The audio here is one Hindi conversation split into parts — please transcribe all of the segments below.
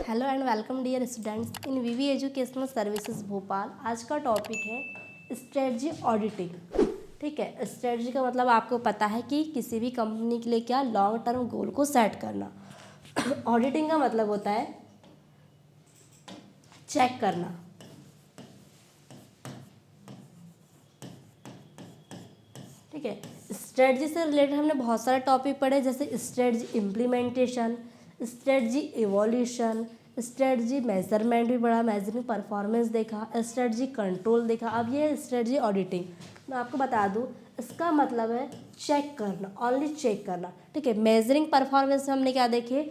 Hello and welcome dear students in VV educational services Bhopal. आज का टॉपिक है स्ट्रेटजी ऑडिटिंग। ठीक है, स्ट्रेटजी का मतलब आपको पता है कि किसी भी कंपनी के लिए क्या लॉन्ग टर्म गोल को सेट करना। ऑडिटिंग का मतलब होता है चेक करना। ठीक है, स्ट्रेटजी से रिलेटेड हमने बहुत सारे टॉपिक पढ़े, जैसे strategy implementation, strategy evolution, strategy measurement भी पढ़ा, मेजरिंग परफॉर्मेंस देखा, स्ट्रेटजी कंट्रोल देखा। अब ये स्ट्रेटजी ऑडिटिंग मैं आपको बता दूं, इसका मतलब है चेक करना, ओनली चेक करना। ठीक है, मेजरिंग परफॉर्मेंस में हमने क्या देखे,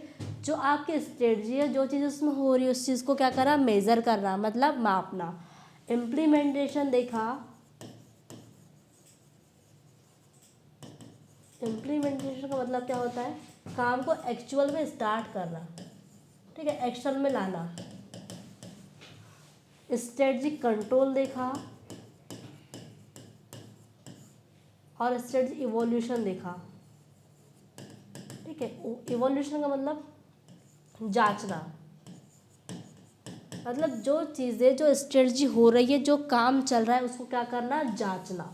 जो आपकी स्ट्रेटजी है, जो चीज़ उसमें हो रही है उस चीज़ को क्या करना, मेज़र करना, मतलब मापना। इम्प्लीमेंटेशन देखा, इम्प्लीमेंटेशन का मतलब क्या होता है, काम को एक्चुअल में स्टार्ट करना। ठीक है, एक्शन में लाना। स्ट्रेटजी कंट्रोल देखा और स्ट्रेटजी इवोल्यूशन देखा। ठीक है, इवोल्यूशन का मतलब जांचना, मतलब जो चीज़ें, जो स्ट्रेटजी हो रही है, जो काम चल रहा है, उसको क्या करना, जांचना।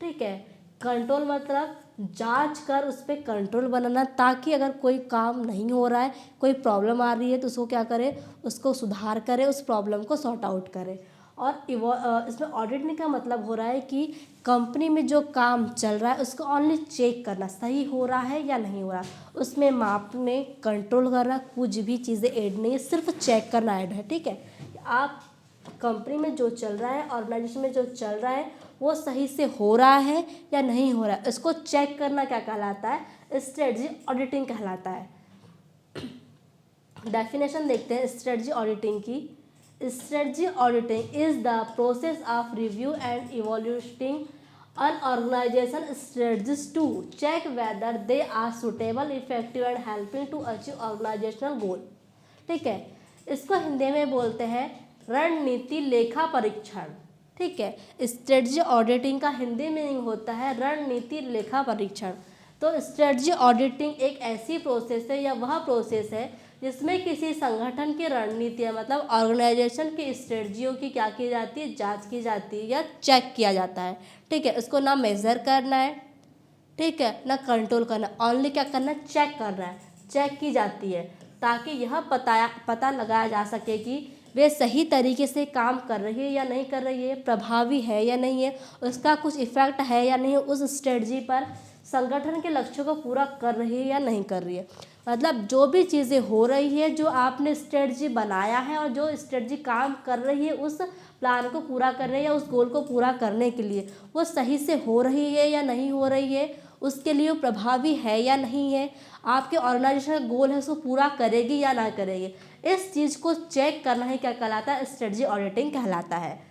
ठीक है, कंट्रोल मतलब जांच कर उस पर कंट्रोल बनाना, ताकि अगर कोई काम नहीं हो रहा है, कोई प्रॉब्लम आ रही है तो उसको क्या करे, उसको सुधार करे, उस प्रॉब्लम को सॉर्ट आउट करे। और इसमें ऑडिटिंग का मतलब हो रहा है कि कंपनी में जो काम चल रहा है उसको ओनली चेक करना, सही हो रहा है या नहीं हो रहा, उसमें मापने, कंट्रोल करना, कुछ भी चीज़ें ऐड नहीं है, सिर्फ चेक करना ऐड है। ठीक है, आप कंपनी में जो चल रहा है, ऑर्गेनाइजेशन में जो चल रहा है, वो सही से हो रहा है या नहीं हो रहा है, इसको चेक करना क्या कहलाता है, स्ट्रेटजी ऑडिटिंग कहलाता है। डेफिनेशन देखते हैं स्ट्रेटजी ऑडिटिंग की। Strategy auditing is the process of review and evaluating an organization strategies to check whether they are suitable, effective and helping to achieve organizational goal। ठीक है, इसको हिंदी में बोलते हैं रणनीति लेखा परीक्षण। ठीक है, स्ट्रेटजी ऑडिटिंग का हिंदी मीनिंग होता है रणनीति लेखा परीक्षण। तो स्ट्रेटजी ऑडिटिंग एक ऐसी प्रोसेस है या वह प्रोसेस है जिसमें किसी संगठन की रणनीतियाँ, मतलब ऑर्गेनाइजेशन की स्ट्रेटजियों की क्या की जाती है, जांच की जाती है या चेक किया जाता है। ठीक है, इसको ना मेज़र करना है, ठीक है, ना कंट्रोल करना, ओनली क्या करना है, चेक करना है, चेक की जाती है, ताकि यह पता लगाया जा सके कि वे सही तरीके से काम कर रही है या नहीं कर रही है, प्रभावी है या नहीं है, उसका कुछ इफेक्ट है या नहीं है उस स्ट्रेटजी पर, संगठन के लक्ष्यों को पूरा कर रही है या नहीं कर रही है। मतलब जो भी चीज़ें हो रही है, जो आपने स्ट्रेटजी बनाया है और जो स्ट्रेटजी काम कर रही है उस प्लान को पूरा करने या उस गोल को पूरा करने के लिए, वो सही से हो रही है या नहीं हो रही है, उसके लिए वो प्रभावी है या नहीं है, आपके ऑर्गेनाइजेशन का गोल है उसको पूरा करेगी या ना करेगी, इस चीज़ को चेक करना ही क्या कहलाता है, स्ट्रेटजी ऑडिटिंग कहलाता है।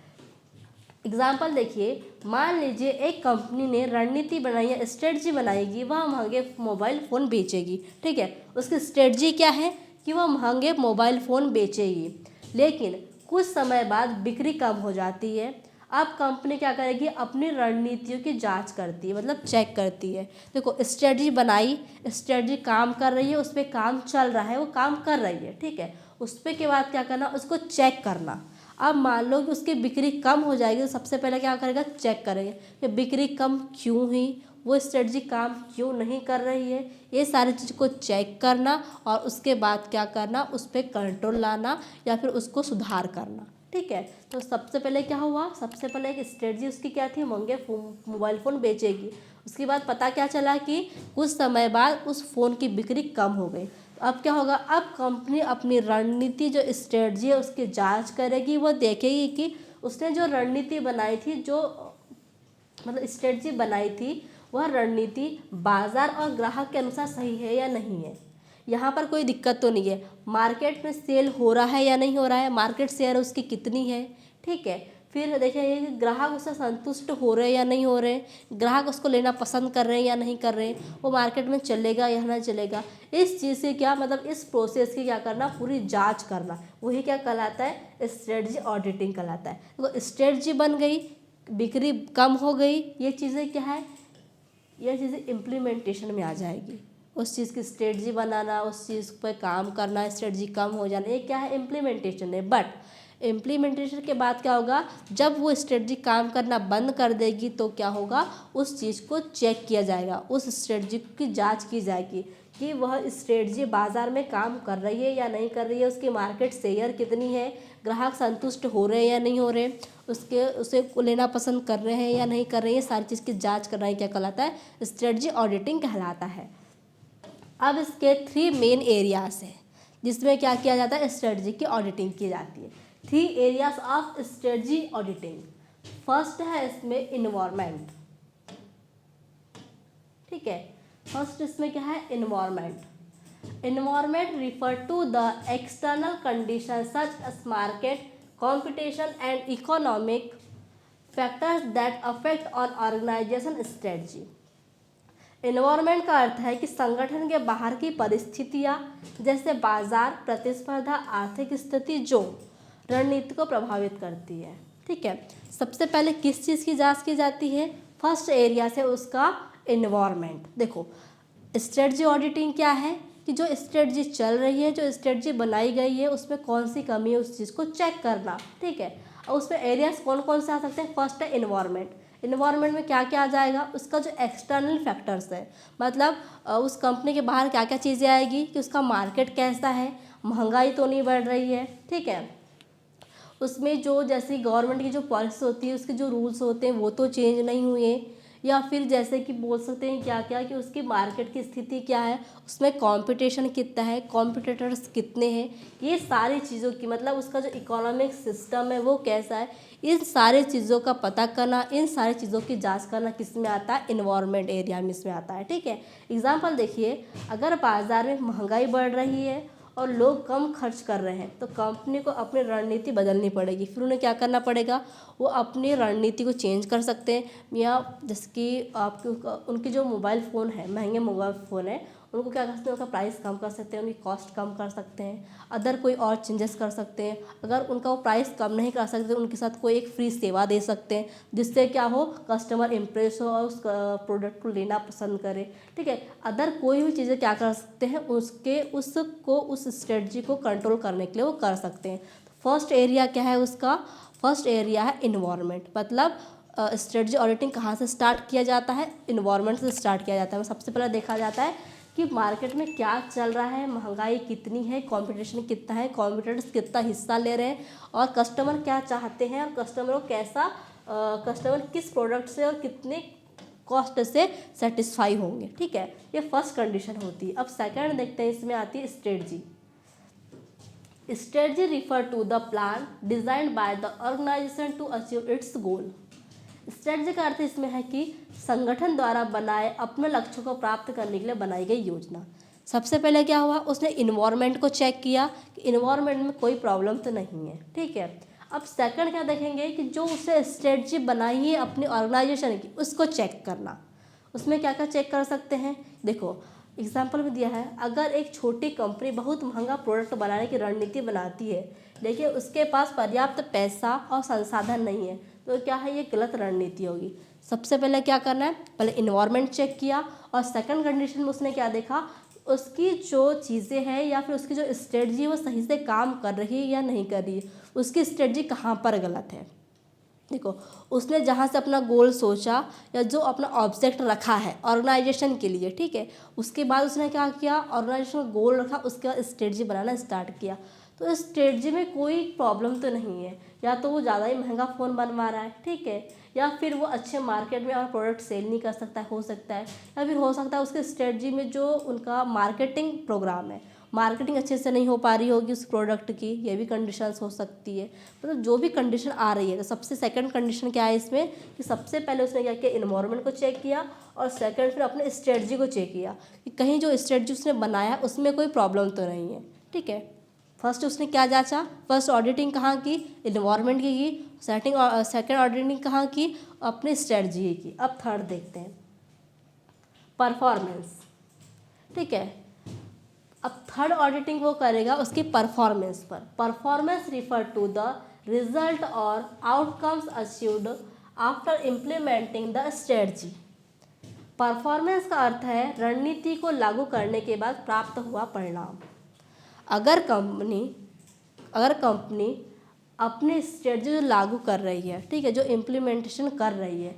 एग्जाम्पल देखिए, मान लीजिए एक कंपनी ने रणनीति बनाई है, स्ट्रेटजी बनाएगी, वह महंगे मोबाइल फ़ोन बेचेगी। ठीक है, उसकी स्ट्रेटजी क्या है कि वह महंगे मोबाइल फ़ोन बेचेगी, लेकिन कुछ समय बाद बिक्री कम हो जाती है। अब कंपनी क्या करेगी, अपनी रणनीतियों की जांच करती है, मतलब चेक करती है। देखो, स्ट्रेटजी बनाई, स्ट्रेटजी काम कर रही है, उस पर काम चल रहा है, वो काम कर रही है। ठीक है, उस पर के बाद क्या करना, उसको चेक करना। अब मान लो कि उसकी बिक्री कम हो जाएगी, तो सबसे पहले क्या करेगा, चेक करेंगे कि बिक्री कम क्यों हुई, वो स्ट्रेटजी काम क्यों नहीं कर रही है, ये सारी चीज़ को चेक करना और उसके बाद क्या करना, उस पर कंट्रोल लाना या फिर उसको सुधार करना। ठीक है, तो सबसे पहले क्या हुआ, सबसे पहले एक स्ट्रेटजी उसकी क्या थी, महंगे मोबाइल फ़ोन बेचेगी। उसके बाद पता क्या चला कि कुछ समय बाद उस फ़ोन की बिक्री कम हो गई। तो अब क्या होगा, अब कंपनी अपनी रणनीति, जो स्ट्रेटजी है उसकी जांच करेगी, वो देखेगी कि उसने जो रणनीति बनाई थी, जो मतलब स्ट्रेटजी बनाई थी, वह रणनीति बाजार और ग्राहक के अनुसार सही है या नहीं है। यहाँ पर कोई दिक्कत तो नहीं है, मार्केट में सेल हो रहा है या नहीं हो रहा है, मार्केट शेयर उसकी कितनी है। ठीक है, फिर देखिए कि ग्राहक उससे संतुष्ट हो रहे हैं या नहीं हो रहे, ग्राहक उसको लेना पसंद कर रहे हैं या नहीं कर रहे हैं, वो मार्केट में चलेगा या नहीं चलेगा, इस चीज़ से क्या मतलब इस प्रोसेस की क्या करना, पूरी जांच करना, वही क्या कहलाता है, स्ट्रेटजी ऑडिटिंग कहलाता है। तो स्ट्रेटजी बन गई, बिक्री कम हो गई, ये चीज़ें क्या है, ये चीज़ें इम्प्लीमेंटेशन में आ जाएगी। उस चीज़ की स्ट्रेटजी बनाना, उस चीज़ पर काम करना, स्ट्रेटजी कम हो जाना, ये क्या है, इम्प्लीमेंटेशन है। बट इम्प्लीमेंटेशन के बाद क्या होगा, जब वो स्ट्रेटजी काम करना बंद कर देगी तो क्या होगा, उस चीज़ को चेक किया जाएगा, उस स्ट्रेटजी की जांच की जाएगी कि वह स्ट्रेटजी बाज़ार में काम कर रही है या नहीं कर रही है, उसकी मार्केट शेयर कितनी है, ग्राहक संतुष्ट हो रहे हैं या नहीं हो रहे, उसे लेना पसंद कर रहे हैं या नहीं कर रहे हैं, सारी चीज़ की जाँच करना ही क्या कहलाता है, स्ट्रेटजी ऑडिटिंग कहलाता है। अब इसके 3 मेन एरियाज हैं जिसमें क्या किया जाता है, स्ट्रेटजी की ऑडिटिंग की जाती है। 3 areas of strategy auditing. First है इसमें इन्वायरमेंट, ठीक है, फर्स्ट इसमें क्या है, environment. Environment refer to the external condition such as market, competition and economic factors that affect on organisation strategy. Environment का अर्थ है कि संगठन के बाहर की परिस्थितियाँ जैसे बाजार, प्रतिस्पर्धा, आर्थिक स्थिति जो रणनीति को प्रभावित करती है, ठीक है। सबसे पहले किस चीज़ की जांच की जाती है, फर्स्ट एरिया से उसका इन्वायरमेंट। देखो स्ट्रेटजी ऑडिटिंग क्या है कि जो स्ट्रेटजी चल रही है, जो स्ट्रेटजी बनाई गई है, उसमें कौन सी कमी है उस चीज़ को चेक करना, ठीक है। और उसमें एरियाज कौन कौन से आ सकते हैं, फर्स्ट है इन्वायरमेंट। इन्वायरमेंट में क्या क्या आ जाएगा, उसका जो एक्सटर्नल फैक्टर्स है, मतलब उस कंपनी के बाहर क्या क्या चीज़ें आएगी कि उसका मार्केट कैसा है, महंगाई तो नहीं बढ़ रही है, ठीक है, उसमें जो जैसे गवर्नमेंट की जो पॉलिसी होती है, उसके जो रूल्स होते हैं वो तो चेंज नहीं हुए, या फिर जैसे कि बोल सकते हैं क्या क्या कि उसकी मार्केट की स्थिति क्या है, उसमें कंपटीशन कितना है, कॉम्पिटिटर्स कितने हैं, ये सारी चीज़ों की, मतलब उसका जो इकोनॉमिक सिस्टम है वो कैसा है, इन सारी चीज़ों का पता करना, इन सारी चीज़ों की जांच करना किस में आता है, इन्वायरमेंट एरिया में इसमें आता है, ठीक है। एग्जाम्पल देखिए, अगर बाज़ार में महंगाई बढ़ रही है और लोग कम खर्च कर रहे हैं तो कंपनी को अपनी रणनीति बदलनी पड़ेगी। फिर उन्हें क्या करना पड़ेगा, वो अपनी रणनीति को चेंज कर सकते हैं, या जैसे कि आपके उनकी जो मोबाइल फ़ोन है, महंगे मोबाइल फ़ोन है, उनको क्या कर सकते हैं, उनका प्राइस कम कर सकते हैं, उनकी कॉस्ट कम कर सकते हैं, अदर कोई और चेंजेस कर सकते हैं। अगर उनका वो प्राइस कम नहीं कर सकते तो उनके साथ कोई एक फ्री सेवा दे सकते हैं जिससे क्या हो, कस्टमर इम्प्रेस हो और उस प्रोडक्ट को लेना पसंद करे, ठीक है। अदर कोई भी चीज़ें क्या कर सकते हैं, उसको उस स्ट्रेटजी को कंट्रोल करने के लिए वो कर सकते हैं। फर्स्ट एरिया क्या है उसका, फर्स्ट एरिया है इन्वायरमेंट। मतलब स्ट्रेटजी ऑडिटिंग कहाँ से स्टार्ट किया जाता है, इन्वायरमेंट से स्टार्ट किया जाता है। सबसे पहले देखा जाता है कि मार्केट में क्या चल रहा है, महंगाई कितनी है, कंपटीशन कितना है, कॉम्पिटिटर्स कितना हिस्सा ले रहे हैं, और कस्टमर क्या चाहते हैं, और कस्टमर को कैसा कस्टमर किस प्रोडक्ट से और कितने कॉस्ट से सेटिस्फाई होंगे, ठीक है। ये फर्स्ट कंडीशन होती है। अब सेकंड देखते हैं, इसमें आती है strategy. Strategy refer to the plan designed by the organisation to achieve its goal. Strategy का अर्थ इसमें है कि संगठन द्वारा बनाए अपने लक्ष्यों को प्राप्त करने के लिए बनाई गई योजना। सबसे पहले क्या हुआ, उसने इन्वायरमेंट को चेक किया कि इन्वायरमेंट में कोई प्रॉब्लम तो नहीं है, ठीक है। अब सेकंड क्या देखेंगे कि जो उसने स्ट्रेटजी बनाई है अपनी ऑर्गेनाइजेशन की, उसको चेक करना। उसमें क्या क्या चेक कर सकते हैं, देखो एग्जाम्पल में दिया है, अगर एक छोटी कंपनी बहुत महंगा प्रोडक्ट बनाने की रणनीति बनाती है लेकिन उसके पास पर्याप्त पैसा और संसाधन नहीं है तो क्या है, ये गलत रणनीति होगी। सबसे पहले क्या करना है, पहले इन्वायरमेंट चेक किया, और सेकंड कंडीशन में उसने क्या देखा, उसकी जो चीज़ें हैं या फिर उसकी जो स्ट्रेटजी है वो सही से काम कर रही है या नहीं कर रही है, उसकी स्ट्रेटजी कहाँ पर गलत है। देखो उसने जहाँ से अपना गोल सोचा या जो अपना ऑब्जेक्ट रखा है ऑर्गेनाइजेशन के लिए, ठीक है, उसके बाद उसने क्या किया, ऑर्गेनाइजेशन का गोल रखा, उसके बाद स्ट्रेटजी बनाना स्टार्ट किया। तो इस स्ट्रेटजी में कोई प्रॉब्लम तो नहीं है, या तो वो ज़्यादा ही महंगा फ़ोन बनवा रहा है, ठीक है, या फिर वो अच्छे मार्केट में और प्रोडक्ट सेल नहीं कर सकता है, हो सकता है, या फिर हो सकता है उसके स्ट्रेटजी में जो उनका मार्केटिंग प्रोग्राम है, मार्केटिंग अच्छे से नहीं हो पा रही होगी उस प्रोडक्ट की, ये भी कंडीशंस हो सकती है। मतलब जो भी कंडीशन आ रही है, तो सबसे सेकंड कंडीशन क्या है इसमें कि सबसे पहले उसने क्या किया, इन्वायरमेंट को चेक किया, और सेकंड फिर अपने स्ट्रेटजी को चेक किया कि कहीं जो स्ट्रेटजी उसने बनाया उसमें कोई प्रॉब्लम तो नहीं है, ठीक है। फर्स्ट उसने क्या जांचा, फर्स्ट ऑडिटिंग कहाँ की, इन्वायरमेंट की, सेकंड ऑडिटिंग कहाँ की, अपनी स्ट्रेटजी की। अब थर्ड देखते हैं, परफॉर्मेंस, ठीक है। अब थर्ड ऑडिटिंग वो करेगा उसकी परफॉर्मेंस पर। Performance refer to the result और outcomes achieved after implementing the strategy. Performance का अर्थ है रणनीति को लागू करने के बाद प्राप्त हुआ परिणाम। अगर कंपनी अपनी स्ट्रेटजी जो लागू कर रही है, ठीक है, जो इम्प्लीमेंटेशन कर रही है,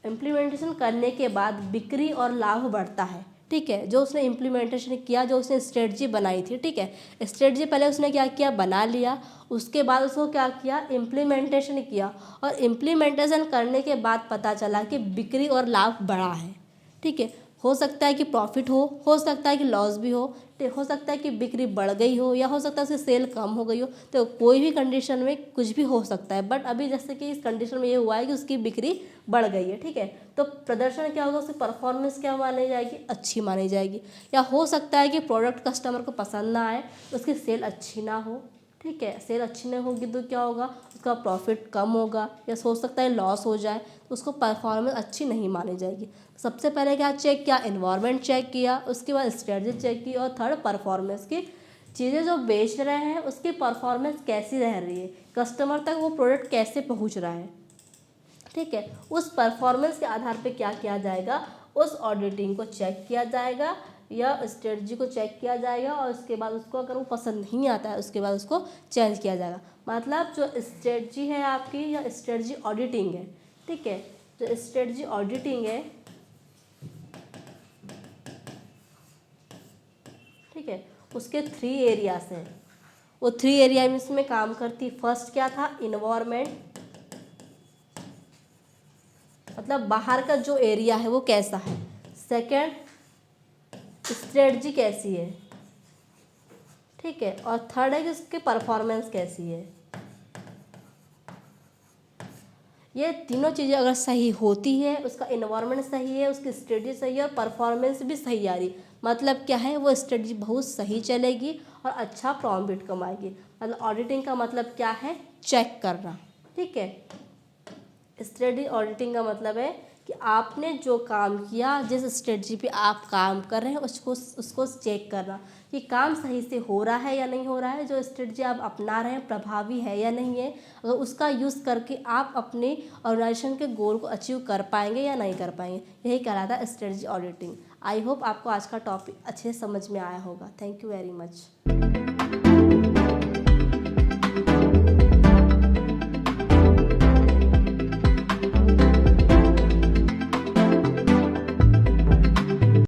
इम्प्लीमेंटेशन करने के बाद बिक्री और लाभ बढ़ता है, ठीक है, जो उसने इम्प्लीमेंटेशन किया, जो उसने स्ट्रेटजी बनाई थी, ठीक है, स्ट्रेटजी पहले उसने क्या किया, बना लिया, उसके बाद उसको क्या किया, इम्प्लीमेंटेशन किया, और इम्प्लीमेंटेशन करने के बाद पता चला कि बिक्री और लाभ बढ़ा है, ठीक है। हो सकता है कि प्रॉफिट हो सकता है कि लॉस भी हो सकता है कि बिक्री बढ़ गई हो, या हो सकता है उसकी सेल कम हो गई हो, तो कोई भी कंडीशन में कुछ भी हो सकता है। बट अभी जैसे कि इस कंडीशन में ये हुआ है कि उसकी बिक्री बढ़ गई है, ठीक है, तो प्रदर्शन क्या होगा, उसकी परफॉर्मेंस क्या मानी जाएगी, अच्छी मानी जाएगी। या हो सकता है कि प्रोडक्ट कस्टमर को पसंद ना आए, उसकी सेल अच्छी ना हो, ठीक है, सेल अच्छी नहीं होगी तो क्या होगा, उसका प्रॉफिट कम होगा, या हो सकता है लॉस हो जाए, तो उसको परफॉर्मेंस अच्छी नहीं मानी जाएगी। सबसे पहले क्या चेक किया, एनवायरनमेंट चेक किया, उसके बाद स्ट्रेटजी चेक की, और थर्ड परफॉर्मेंस की, चीज़ें जो बेच रहे हैं उसकी परफॉर्मेंस कैसी रह रही है, कस्टमर तक वो प्रोडक्ट कैसे पहुंच रहा है, ठीक है। उस परफॉर्मेंस के आधार पे क्या किया जाएगा, उस ऑडिटिंग को चेक किया जाएगा या स्ट्रेटजी को चेक किया जाएगा, और उसके बाद उसको अगर वो पसंद नहीं आता है उसके बाद उसको चेंज किया जाएगा। मतलब जो स्ट्रेटजी है आपकी, या स्ट्रेटजी ऑडिटिंग है, ठीक है, जो स्ट्रेटजी ऑडिटिंग है, ठीक है, उसके 3 एरियाज हैं। वो 3 एरिया में इसमें काम करती। फर्स्ट क्या था, इन्वायरमेंट, मतलब बाहर का जो एरिया है वो कैसा है। सेकंड, स्ट्रेटजी कैसी है, ठीक है, और थर्ड है कि उसकी परफॉर्मेंस कैसी है। ये तीनों चीज़ें अगर सही होती है, उसका इन्वायरमेंट सही है, उसकी स्ट्रेटजी सही है, और परफॉर्मेंस भी सही आ रही, मतलब क्या है, वो स्ट्रेटजी बहुत सही चलेगी और अच्छा प्रॉफिट कमाएगी। मतलब ऑडिटिंग का मतलब क्या है, चेक करना, ठीक है। स्ट्रेटजी ऑडिटिंग का मतलब है कि आपने जो काम किया, जिस स्ट्रेटजी पे आप काम कर रहे हैं उसको चेक करना कि काम सही से हो रहा है या नहीं हो रहा है, जो स्ट्रेटजी आप अपना रहे हैं प्रभावी है या नहीं है, अगर उसका यूज़ करके आप अपने ऑर्गेनाइजेशन के गोल को अचीव कर पाएंगे या नहीं कर पाएंगे, यही कहलाता है स्ट्रेटजी ऑडिटिंग। आई होप आपको आज का टॉपिक अच्छे से समझ में आया होगा। Thank you very much.